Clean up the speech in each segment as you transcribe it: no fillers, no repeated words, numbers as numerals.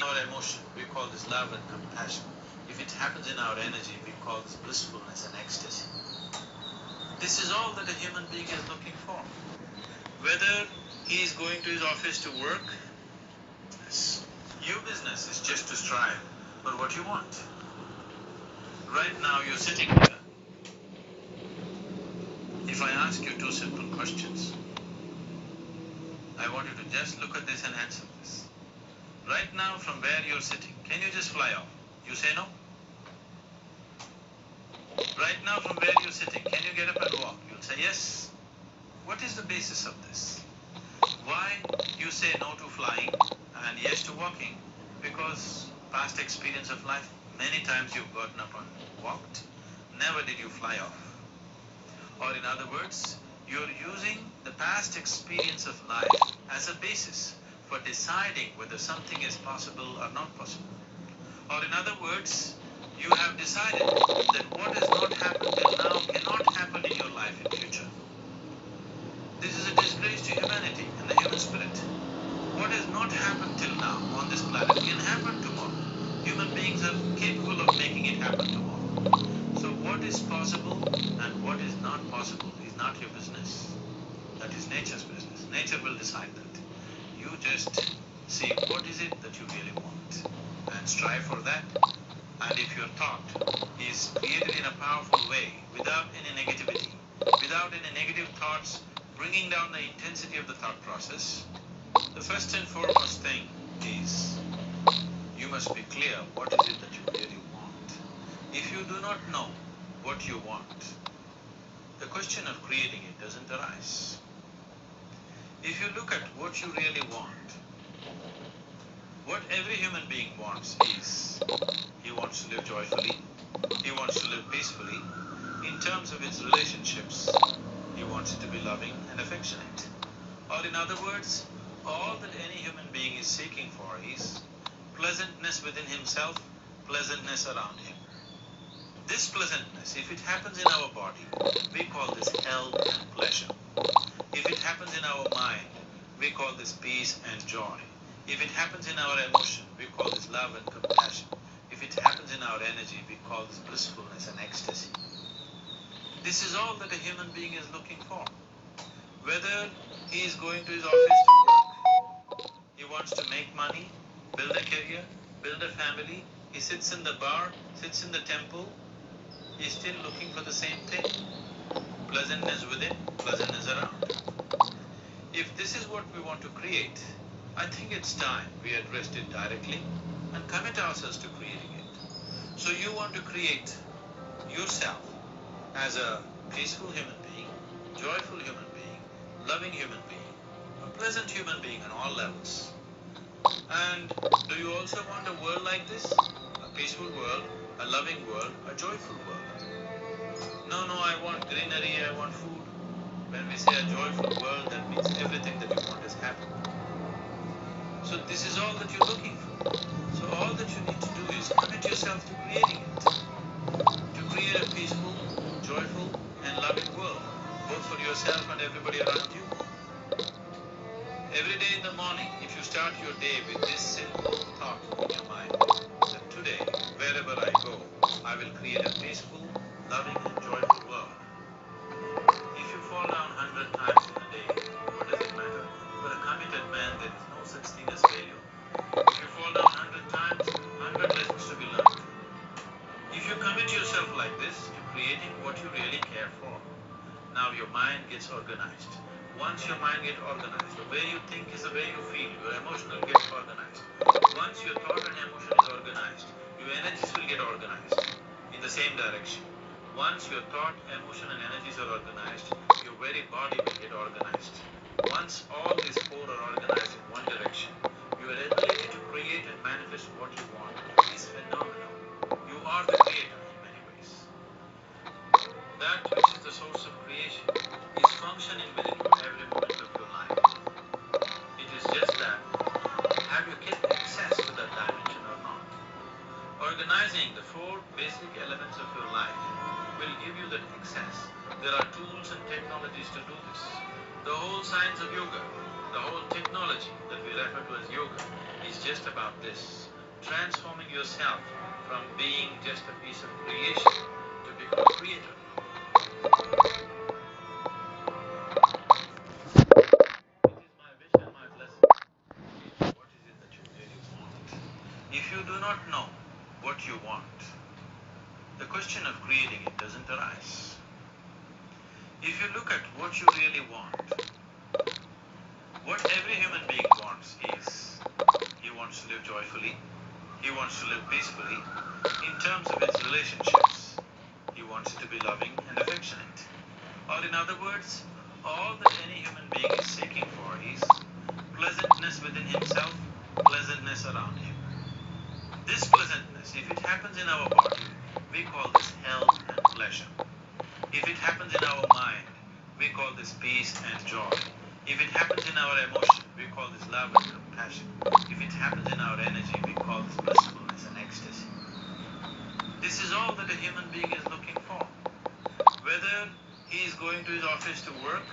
our emotion, we call this love and compassion. If it happens in our energy, we call this blissfulness and ecstasy. This is all that a human being is looking for. Whether he is going to his office to work, your business is just to strive for what you want. Right now you're sitting here. If I ask you two simple questions, I want you to just look at this and answer this. Right now, from where you're sitting, can you just fly off? You say no. Right now, from where you're sitting, can you get up and walk? You'll say yes. What is the basis of this? Why you say no to flying and yes to walking? Because past experience of life, many times you've gotten up and walked, never did you fly off. Or in other words, you're using the past experience of life as a basis for deciding whether something is possible or not possible. Or in other words, you have decided that what has not happened till now cannot happen in your life in future. This is a disgrace to humanity and the human spirit. What has not happened till now on this planet can happen tomorrow. Human beings are capable of making it happen tomorrow. So what is possible and what is not possible is not your business. That is nature's business. Nature will decide that. You just see what is it that you really want and strive for that. And if your thought is created in a powerful way, without any negativity, without any negative thoughts bringing down the intensity of the thought process, the first and foremost thing is you must be clear what is it that you really want. If you do not know what you want, the question of creating it doesn't arise. If you look at what you really want, what every human being wants is, he wants to live joyfully, he wants to live peacefully. In terms of his relationships, he wants it to be loving and affectionate. Or in other words, all that any human being is seeking for is pleasantness within himself, pleasantness around him. This pleasantness, if it happens in our body, we call this health and pleasure. If it happens in our mind, we call this peace and joy. If it happens in our emotion, we call this love and compassion. If it happens in our energy, we call this blissfulness and ecstasy. This is all that a human being is looking for. Whether he is going to his office to work, he wants to make money, build a career, build a family, he sits in the bar, sits in the temple, he is still looking for the same thing. Pleasantness within, pleasantness around. If this is what we want to create, I think it's time we addressed it directly and commit ourselves to creating it. So you want to create yourself as a peaceful human being, joyful human being, loving human being, a pleasant human being on all levels. And do you also want a world like this? A peaceful world, a loving world, a joyful world. No, I want greenery, I want food. When we say a joyful world, that means everything that you want has happened. So this is all that you're looking for. So all that you need to do is commit yourself to creating it. To create a peaceful, joyful and loving world, both for yourself and everybody around you. Every day in the morning, if you start your day with this simple thought in your mind, that today, wherever I go, I will create a peaceful, loving and joyful world. If you fall down 100 times in a day, what does it matter? For a committed man, there is no such thing as failure. If you fall down 100 times, 100 lessons to be learned. If you commit yourself like this to creating what you really care for, now your mind gets organized. Once your mind gets organized, the way you think is the way you feel. Your emotional gets organized. Once your thought and emotion is organized, your energies will get organized in the same direction. Once your thought, emotion and energies are organized, your very body will get organized. Once all these four are organized in one direction, your ability to create and manifest what you want is phenomenal. You are the creator in many ways. That which is the source of creation is functioning within you every moment of your life. It is just that, have you get access to that dimension or not? Organizing the four basic elements of your life will give you that access. There are tools and technologies to do this. The whole science of yoga, the whole technology that we refer to as yoga is just about this. transforming yourself from being just a piece of creation to become a creator. It is my wish and my blessing. What is it that you really want? If you do not know what you want, the question of creating it doesn't arise. If you look at what you really want, what every human being wants is, he wants to live joyfully, he wants to live peacefully. In terms of its relationships, he wants it to be loving and affectionate. Or in other words, all that any human being is seeking for is pleasantness within himself, pleasantness around him. This pleasantness, if it happens in our body, we call this health and pleasure. If it happens in our mind, we call this peace and joy. If it happens in our emotion, we call this love and compassion. If it happens in our energy, we call this blissfulness and ecstasy. This is all that a human being is looking for. Whether he is going to his office to work,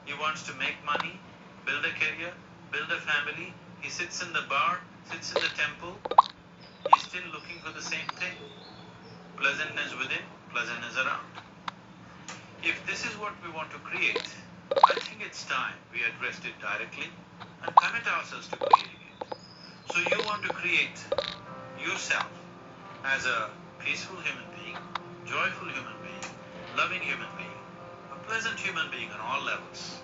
he wants to make money, build a career, build a family, he sits in the bar, sits in the temple, he's still looking for the same thing. Pleasantness within, pleasantness around. If this is what we want to create, I think it's time we addressed it directly and commit ourselves to creating it. So you want to create yourself as a peaceful human being, joyful human being, loving human being, a pleasant human being on all levels.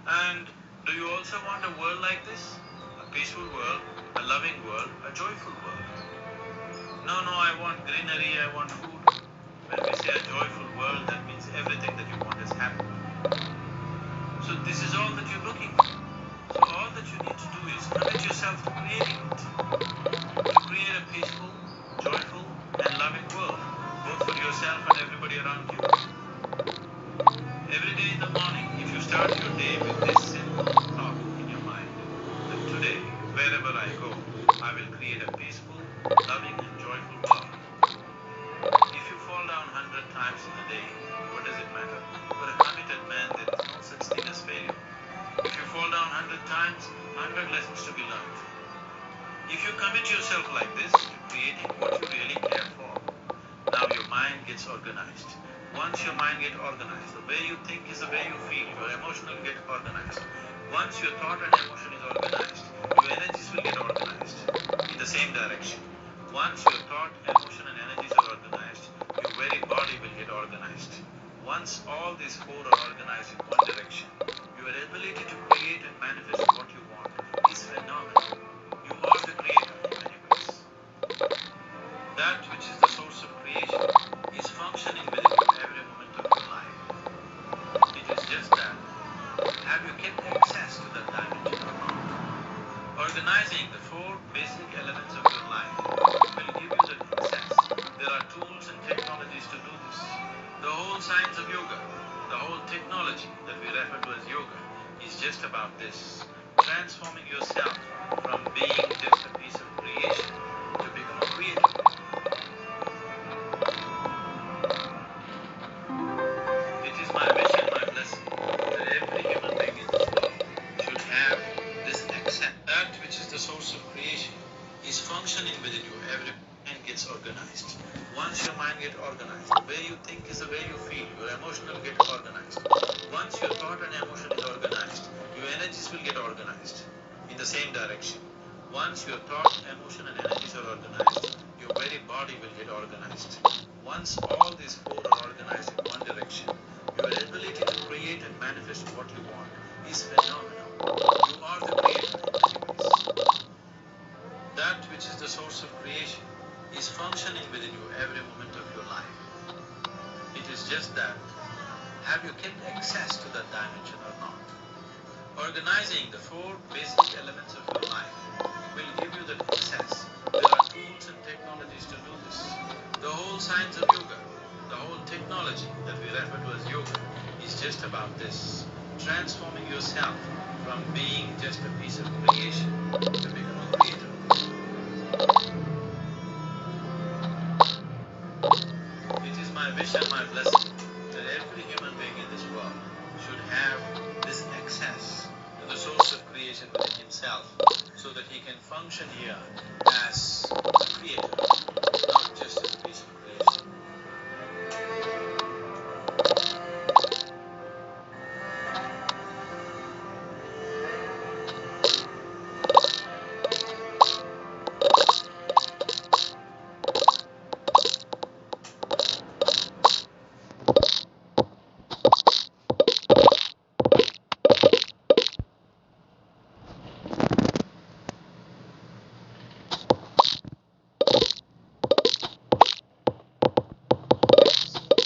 And do you also want a world like this? A peaceful world, a loving world, a joyful world. No, I want greenery, I want food. When we say a joyful world, that means everything that you want is happening. So this is all that you're looking for. So all that you need to do is commit yourself to creating it. To create a peaceful, joyful, and loving world, both for yourself and everybody around you. Every day in the morning, if you start your day with this simple thought in your mind, that today, wherever I go, I will create a peaceful, loving, and joyful world. If you fall down 100 times in a day, what does it matter? For a committed man, there is no such thing as failure. If you fall down 100 times, 100 lessons to be learned. If you commit yourself like this to creating what you really care for, now your mind gets organized. Once your mind gets organized, the way you think is the way you feel. Your emotion will get organized. Once your thought and emotion is organized, your energies will get organized in the same direction. Once your thought, emotion, and energies are organized, your very body will get organized. Once all these four are organized in one direction, your ability to create and manifest what you want is phenomenal. You are the creator in many ways. That which is the source of creation is functioning within you every moment of your life. It is just that, have you kept access to that dimension or not? Organizing the four basic elements of your life will give you the access. There are tools and technologies to do this. The whole science of yoga, the whole technology that we refer to as yoga, is just about this. Transforming yourself from being just a piece of creation to become a creator. It is my wish and my blessing that every human being in this world should have this access. That which is the source of creation is functioning within you every and gets organized. Once your mind gets organized, the way you think is the way you feel. Your emotion will get organized. Once your thought and emotion is organized, your energies will get organized in the same direction. Once your thought, emotion, and energies are organized, your very body will get organized. Once all these four are organized in one direction, your ability to create and manifest what you want is phenomenal. You are the creator in many ways. That which is the source of creation is functioning within you every moment of your life. It is just that, have you kept access to that dimension or not? Organizing the four basic elements of your life will give you that access. There are tools and technologies to do this. The whole science of yoga, the whole technology that we refer to as yoga, is just about this. Transforming yourself from being just a piece of creation to become a creator. It is my wish and my blessing that every human being in this world should have this access to the source of creation within himself, so that he can function mentioned here as a creator, not just as a piece of creation.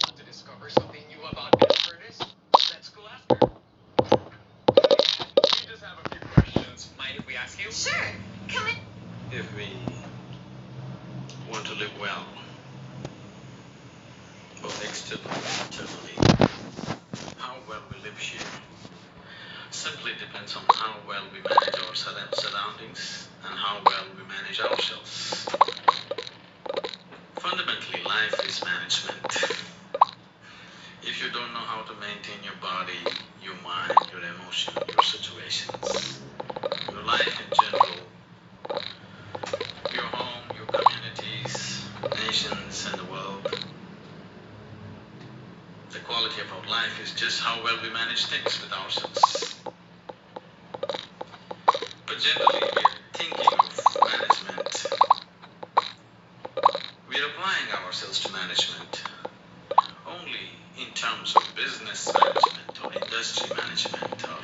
Want to discover something new about Bill Curtis? Let's go after. We just have a few questions. Mind if we ask you? Sure. Come in. If we want to live well, both externally and internally, how well we live here simply depends on how well we manage our surroundings and how well we manage ourselves. Fundamentally, life is management. If you don't know how to maintain your body, your mind, your emotion, your situations, your life in general, your home, your communities, nations, and the world, the quality of our life is just how well we manage things with ourselves. But generally, we're thinking of management, we're applying ourselves to management only in terms of business management or industry management, or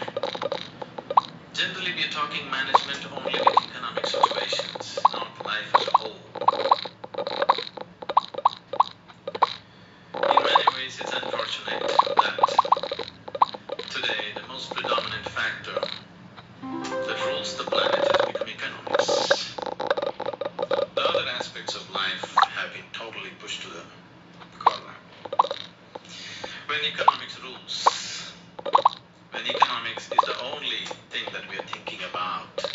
generally we're talking management only in economic situations, not life as a whole. In many ways, it's unfortunate that today the most predominant factor that rules the planet has become economics. The other aspects of life have been totally pushed to the corner. When economics rules, when economics is the only thing that we are thinking about,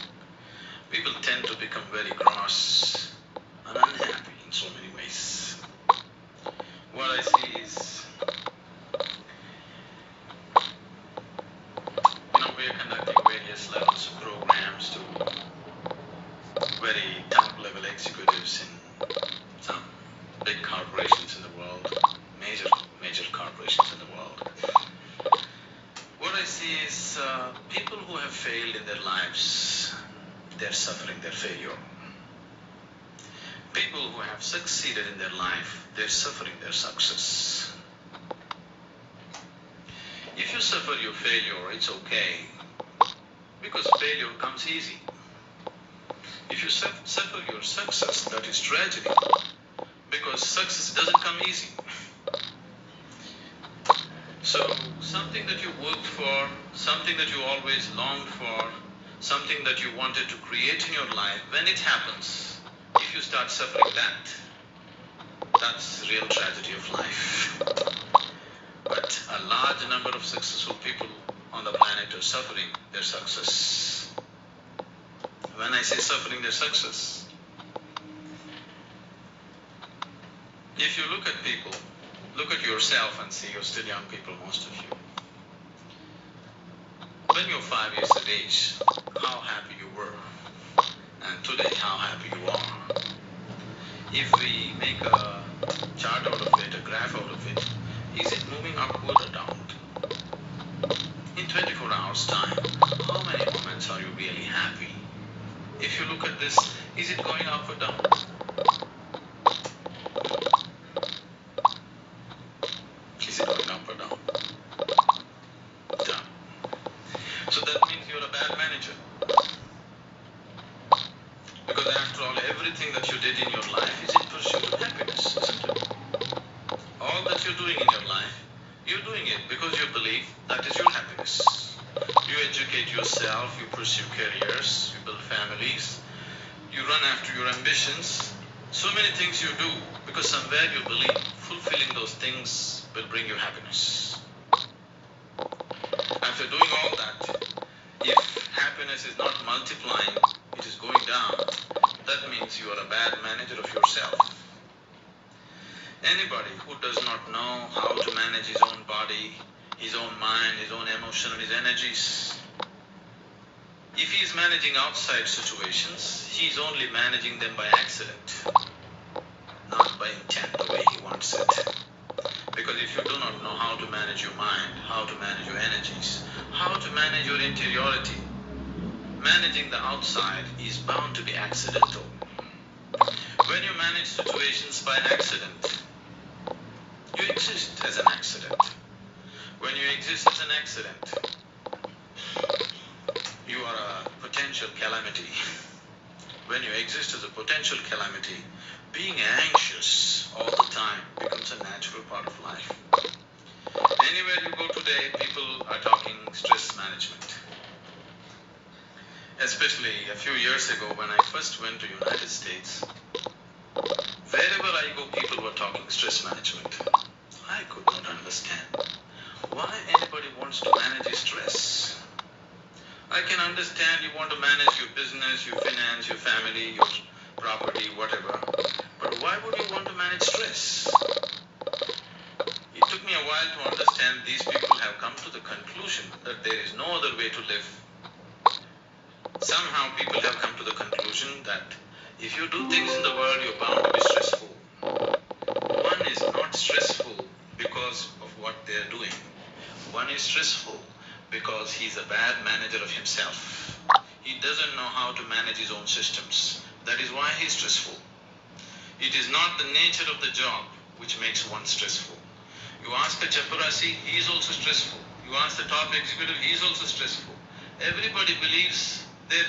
people tend to become very cross and unhappy in so many ways. What I see is, we are conducting various levels of programs to very top level executives in some big corporations in the world, major corporations in the world. What I see is people who have failed in their lives, they're suffering their failure. People who have succeeded in their life, they're suffering their success. If you suffer your failure, it's okay, because failure comes easy. If you suffer your success, that is tragedy, because success doesn't come easy. So something that you worked for, something that you always longed for, something that you wanted to create in your life, when it happens, if you start suffering that's real tragedy of life. But a large number of successful people on the planet are suffering their success. When I say suffering their success, if you look at people, look at yourself and see, you're still young people, most of you. When you're 5 years of age, how happy you were, and today how happy you are. If we make a chart out of it, a graph out of it, is it moving upward or downward? In 24 hours time, how many moments are you really happy? If you look at this, is it going up or down? Is it going up or down? Down. So that means you're a bad manager. Because after all, everything that you did in your life is in pursuit of happiness, isn't it? All that you're doing in your life, you're doing it because you believe that is your happiness. You educate yourself, you pursue careers, you build families, you run after your ambitions. So many things you do because somewhere you believe fulfilling those things will bring you happiness. After doing all that, if happiness is not multiplying, it is going down, that means you are a bad manager of yourself. Anybody who does not know how to manage his own body, his own mind, his own emotion, and his energies, If he is managing outside situations, he is only managing them by accident, not by intent the way he wants it. Because if you do not know how to manage your mind, how to manage your energies, how to manage your interiority, managing the outside is bound to be accidental. When you manage situations by accident, you exist as an accident. When you exist as an accident, you are a potential calamity. When you exist as a potential calamity, being anxious all the time becomes a natural part of life. Anywhere you go today, people are talking stress management. Especially a few years ago when I first went to United States, wherever I go, people were talking stress management. I could not understand why anybody wants to manage his stress. I can understand you want to manage your business, your finance, your family, your property, whatever. But why would you want to manage stress? It took me a while to understand these people have come to the conclusion that there is no other way to live. Somehow people have come to the conclusion that if you do things in the world, you're bound to be stressful. One is not stressful because of what they're doing. One is stressful because he's a bad manager of himself. He doesn't know how to manage his own systems. That is why he's stressful. It is not the nature of the job which makes one stressful. You ask a chaparasi, he is also stressful. You ask the top executive, he is also stressful. Everybody believes their